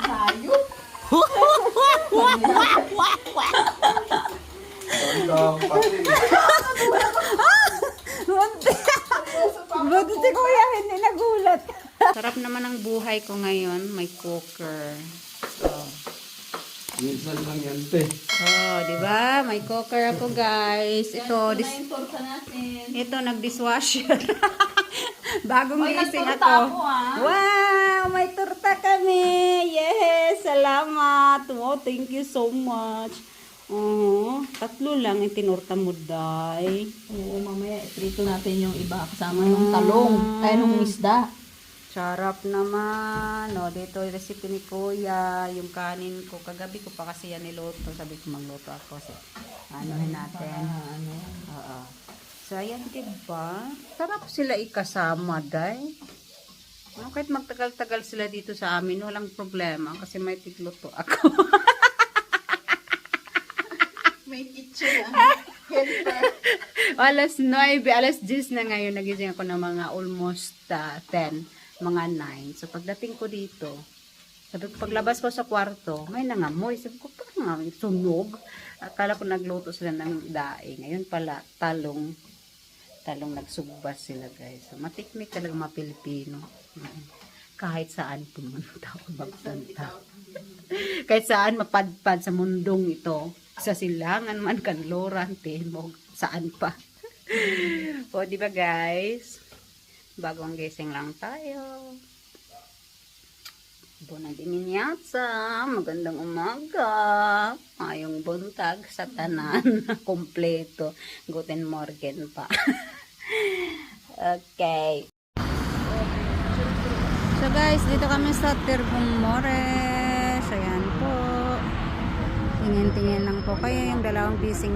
Hayop. Buti si Kuya hindi nagulat. Sarap naman ang buhay ko ngayon. May cooker. Oh. Minsan lang yan, te. Oh, di ba? May cooker ako, guys. Ito, ito nag-dishwasher. Bagong gising ako. Wow, may torta kami. Yes, salamat. Oh, thank you so much. Tatlo lang yung tinorta mo, Day. Oo, mamaya iprito natin yung iba kasama yung talong. Ay, nung isda. Sarap naman. O, dito yung recipe ni Kuya. Yung kanin ko. Kagabi ko pa kasi yan niluto. Sabi ko magluto ako. So, anuhin natin. Oo. So, ayan, diba? Sarap sila ikasama, Day. Kahit magtagal-tagal sila dito sa amin, walang problema. Kasi may tigluto ako. May kitchen helper. Alas 9, alas 10 na ngayon. Nagising ako ng mga almost 10. Mga 9. So, pagdating ko dito, sabi ko, paglabas ko sa kwarto, may nangamoy. Sabi ko, parang sunog. Akala ko nagluto sila ng daing. Ngayon pala, talong nagsugbas sila, guys. So, matikmik talaga mga Pilipino. Kahit saan pumunta o magpunta. Kahit saan mapadpad sa mundong ito. Sa silangan man, kanloran, timog, saan pa. O, di ba, guys? Bagong gising lang tayo. Bunang diminyatsa. Magandang umaga. Ayong buntag sa tanan. Kompleto. Guten Morgen pa. Okay. So guys, dito kami sa Tirgumores. Ayan po. Tingin-tingin lang po kayo yung dalawang busy.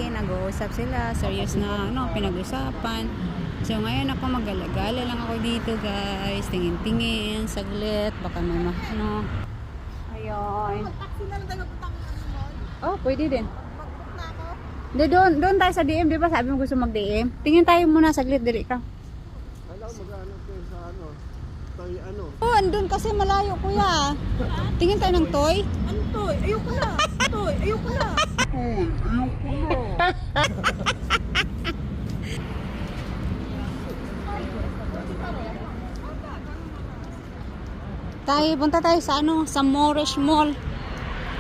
Nag-uusap sila. Serious na pinag-usapan. So, ngayon ako mag-alagala lang ako dito, guys. Tingin-tingin, saglit. Baka may Ayun. Mag-taxi na lang tayo magpunta ko ng mall. Oh, pwede din. Mag-book na ako. Hindi, doon tayo sa DM. Di ba sabi mo gusto mag-DM? Tingin tayo muna saglit, dali ka. Alam, mag-ano kayo sa toy Oh, andun kasi malayo, kuya. Tingin tayo ng toy. Ano toy? Ayoko na. Toy, ayoko na. Punta tayo sa sa Moorish Mall.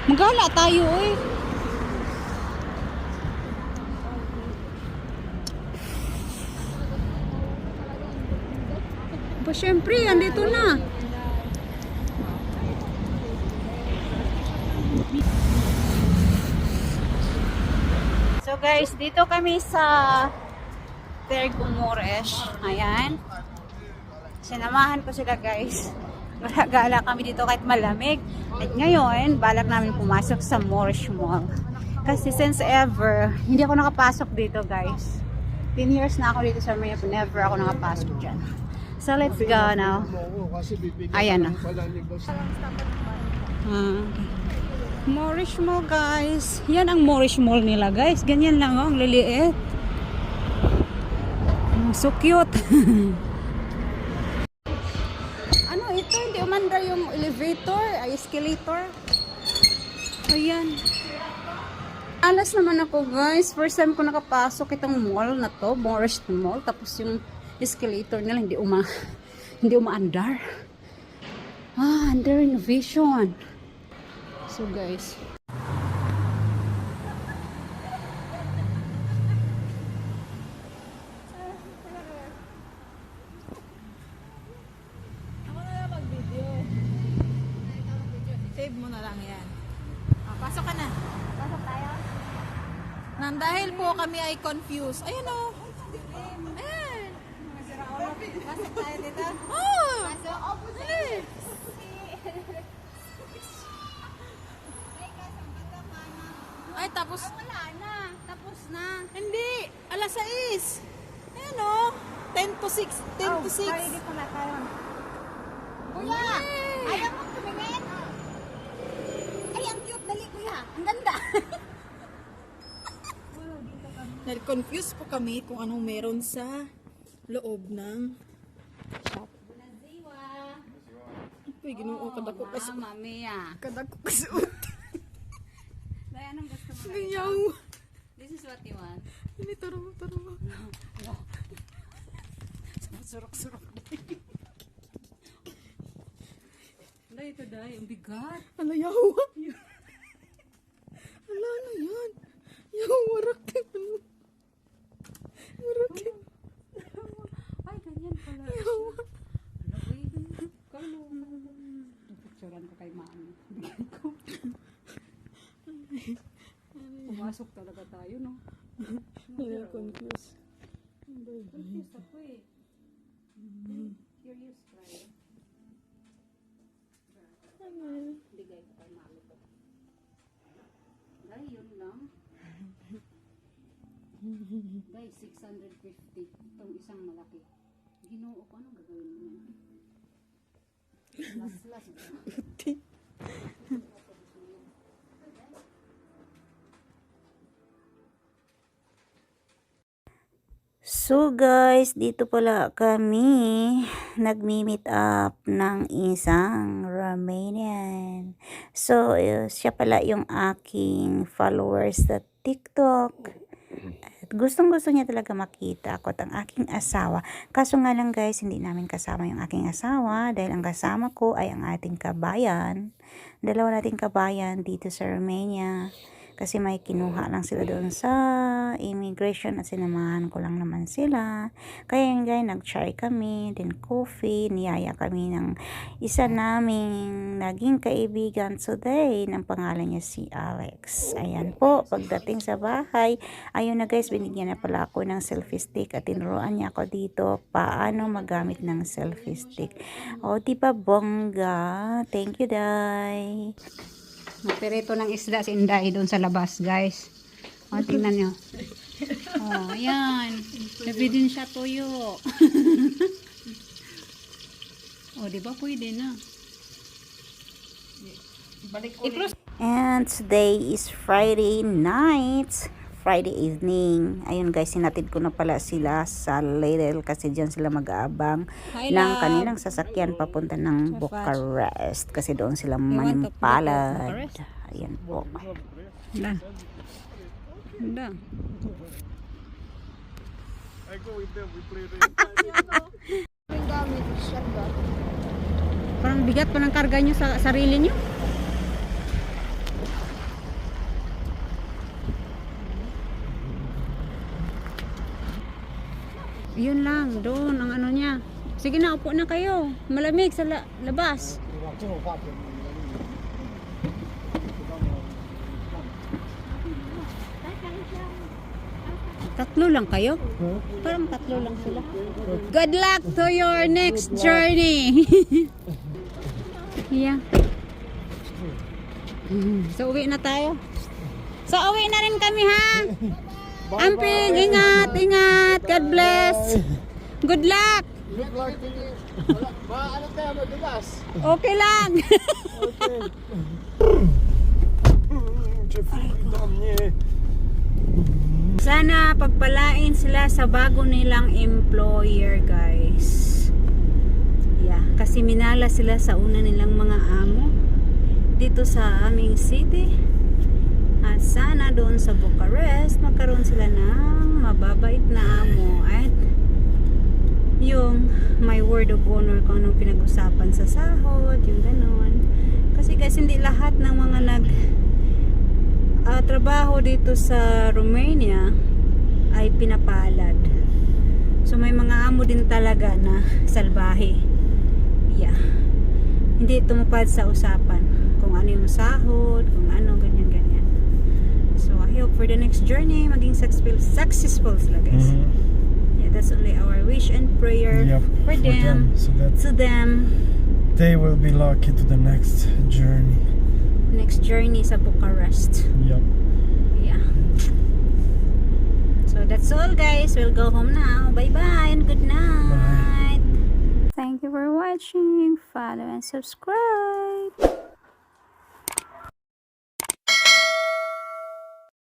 Magala tayo, eh. Pa, syempre, andito na. So guys, dito kami sa Tirgumores. Ayan. Sinamahan ko sila, guys. Gala kami dito kahit malamig. At ngayon, balak namin pumasok sa Moorish Mall. Kasi since ever, hindi ako nakapasok dito, guys. 10 years na ako dito sa Maya, never ako nakapasok dyan. So let's go now. Ayan na. Moorish Mall, guys. Yan ang Moorish Mall nila, guys. Ganyan lang, ang liliit. So cute. Ito, hindi umandar yung elevator, escalator. Ayan. Alas naman ako, guys. First time ko nakapasok itong mall na to, Moorish Mall. Tapos yung escalator nila hindi umaandar. Under renovation. So, guys. Save mo na lang yan. Pasok ka na. Pasok tayo? Nang dahil po kami ay confused. Ayan o. Ayan. Pasok tayo dito? Oo. Pasok. Ayan. Ay, tapos. Wala na. Tapos na. Hindi. Alas 6. Ayan o. 10 to 6. 10 to 6. Pwede ko na tayo. Kuya! Ayaw mo tumingin? Ay, ang cute. Dali, kuya. Ang ganda. Confused po kami kung anong meron sa loob ng shop. ginoo kadako kas Mia. kadako kasuot. Dahil anong gusto mo? Ayaw. This is what you want. Ini taro. Surok-surok. Dahil ito dahil, ang bigat. Alayaw. Ala na yan. Yaw, warak ka. Warak ka. Ay, ganyan pala. Yaw. Picturean ko kay mami. Pumasok talaga tayo, no? Ayaw, confused. Confused ako eh. Curious tayo. Bigay ko kay mami ko. Ay, yun lang. Guys, 650. Itong isang malaki. Ginoo ko, anong gagawin mo yan? Last. So guys, dito pala kami nagmi-meet up ng isang Romanian. So, siya pala yung aking followers sa TikTok. At gustong-gusto niya talaga makita ako at ang aking asawa. Kaso nga lang guys, hindi namin kasama yung aking asawa dahil ang kasama ko ay ang ating kabayan. Dalawa nating kabayan dito sa Romania. Kasi may kinuha lang sila doon sa immigration at sinamahan ko lang naman sila. Kaya yun guys, nag-chai kami, then coffee, niyaya kami ng isa naming naging kaibigan today, ng pangalan niya si Alex. Ayan po, pagdating sa bahay, ayun na guys, binigyan na pala ako ng selfie stick at tinuruan niya ako dito paano magamit ng selfie stick. O, diba bongga? Thank you, Day. Magperito ng isda si Inday doon sa labas, guys. O, tingnan nyo. O, ayan. Ebidensya tuyo. O, diba pwede na? And today is Friday night. Friday evening. Ayun guys, sinatid ko na pala sila sa Lidl kasi dyan sila mag-aabang ng kanilang sasakyan papunta ng Bucharest kasi doon sila manimpalad. Ayan po. Hala. Hala. I go with them, we play the Parang bigat pa ng karga nyo sa sarili nyo. Yun lang, doon ang ano niya. Sige na, upo na kayo. Malamig sa labas. Tatlo lang kayo? Parang tatlo lang sila. Good luck to your next journey. Yeah. So, uwi na tayo. So, uwi na rin kami, ha? Amping, ingat, ingat. God bless. Good luck. Good luck to you. Ano tayo madulas? Okay lang. Okay. Jeffrey, damnie. Sana pagpalain sila sa bago nilang employer, guys. Yeah, kasi minala sila sa una nilang mga amo dito sa aming city. At sana doon sa Bucharest magkaroon sila ng mababait na amo at yung may word of honor kung anong pinag-usapan sa sahod, yung ganon. Kasi guys, hindi lahat ng mga trabaho dito sa Romania ay pinapalad. So may mga amo din talaga na salbahe. Yeah. Hindi tumupad sa usapan kung ano yung sahod, kung ano, ganyan-ganyan. So I hope for the next journey maging successful sila, guys. Yeah, that's only our wish and prayer for them. So that To them. they will be lucky to the next journey. Next journey sa Bucharest. Yep. Yeah. So that's all, guys. We'll go home now. Bye-bye and good night. Bye. Thank you for watching. Follow and subscribe.